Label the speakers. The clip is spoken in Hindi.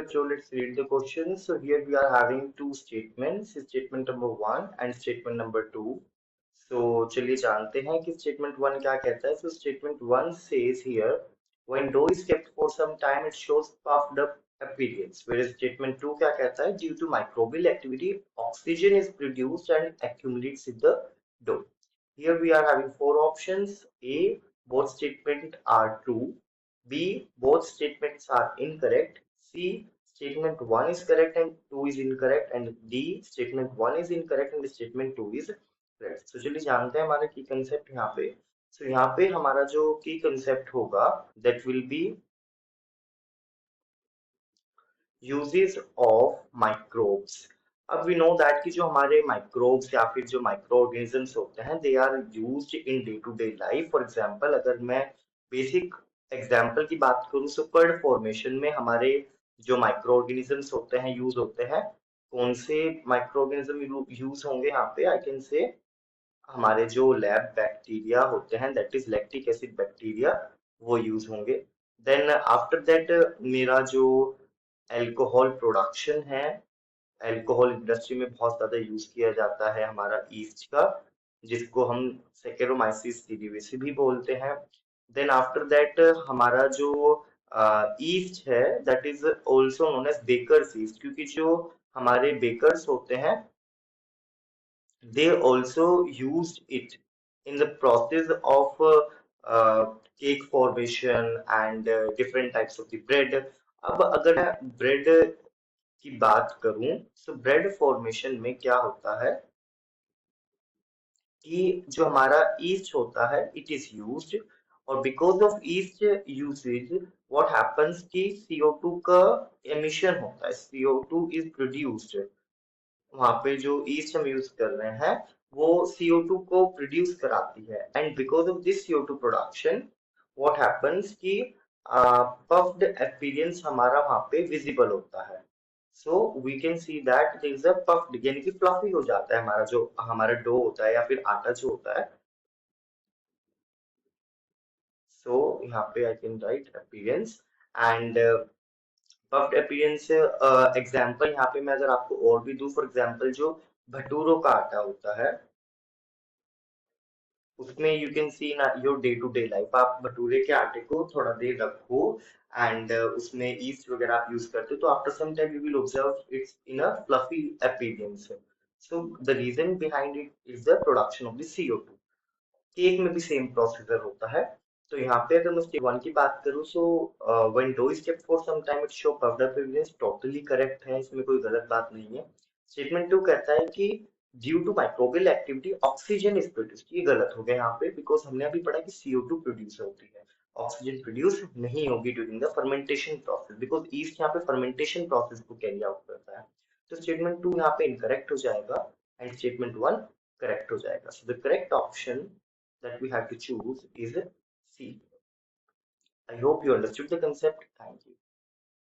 Speaker 1: बच्चों, let's read the question. So here we are having two statements, statement number one and statement number two. So चलिए जानते हैं कि statement one क्या कहता है. So statement one says here, when dough is kept for some time, it shows puffed up appearance. Whereas statement two क्या कहता है, due to microbial activity, oxygen is produced and accumulates in the dough. Here we are having four options. A, both statements are true. B, both statements are incorrect. C, statement 1 is correct and 2 is incorrect. And D, statement 1 is incorrect and statement 2 is correct. So चलिए जानते हैं हमारा की कंसेप्ट यहाँ पे. So यहाँ पे हमारा जो की कंसेप्ट होगा that will be uses of microbes. अब we know that कि जो हमारे microbes या फिर जो microorganisms होते हैं they are used in day to day life. For example, अगर मैं basic example की बात करूँ so curd formation में हमारे जो microorganisms होते हैं use होते हैं. कौन से microorganism use होंगे यहाँ पे? I can say हमारे जो लैब बैक्टीरिया होते हैं that is lactic acid bacteria वो यूज होंगे. देन आफ्टर दैट मेरा जो अल्कोहल प्रोडक्शन है, अल्कोहल इंडस्ट्री में बहुत ज्यादा यूज किया जाता है हमारा ईस्ट का, जिसको हम सेकेरोमाइसिस सीडीवीसी भी बोलते हैं. देन आफ्टर दैट हमारा जो ईस्ट है that is also known as baker's yeast, क्योंकि जो हमारे बेकर्स होते हैं they also used it in the process of cake formation and different types of the bread. अब अगर मैं ब्रेड की बात करूं तो ब्रेड फॉर्मेशन में क्या होता है कि जो हमारा ईस्ट होता है इट इज यूज्ड, और because of east usage what happens कि CO2 का एमिशन होता है, CO2 इज प्रोड्यूस्ड. वहां पे जो ईस्ट हम यूज कर रहे हैं वो CO2 को प्रोड्यूस कराती है, and because of this CO2 production what happens कि पफ्ड अपीयरेंस हमारा वहां पे विजिबल होता है. So we can see that there is a puffed, यानी कि फ्लफी हो जाता है हमारा जो हमारा डो होता है या फिर आटा जो होता है. सो यहाँ पे I can write appearance and puffed appearance. Example यहाँ पे मैं अगर आपको और भी दूं, फॉर एग्जांपल जो भटूरों का आटा होता है उसमें you can see in your day to day life, आप भटूरे के आटे को थोड़ा देर रखो एंड उसमें ईस्ट वगैरह आप यूज करते हो तो after some time you will observe its in a fluffy appearance. So the reason behind it is the production of the CO2. Cake में भी सेम प्रोसीजर होता है. तो यहाँ पे अगर मैं स्टेप वन की बात करूँ so when dough is kept for some time it show puffed up evidence, totally correct है, इसमें कोई गलत बात नहीं है. स्टेटमेंट टू कहता है कि due to microbial activity oxygen is produced, ये गलत हो गया यहाँ पे बिकॉज हमने अभी पढ़ा कि CO2 प्रोड्यूस होती है, ऑक्सीजन प्रोड्यूस नहीं होगी during the fermentation process because east यहाँ पे फर्मेंटेशन प्रोसेस को कैरी आउट करता है. तो स्टेटमेंट टू यहाँ पे इनकरेक्ट हो जाएगा एंड स्टेटमेंट वन करेक्ट हो जाएगा. So the correct option that we have to choose is C. I hope you understood the concept. Thank you.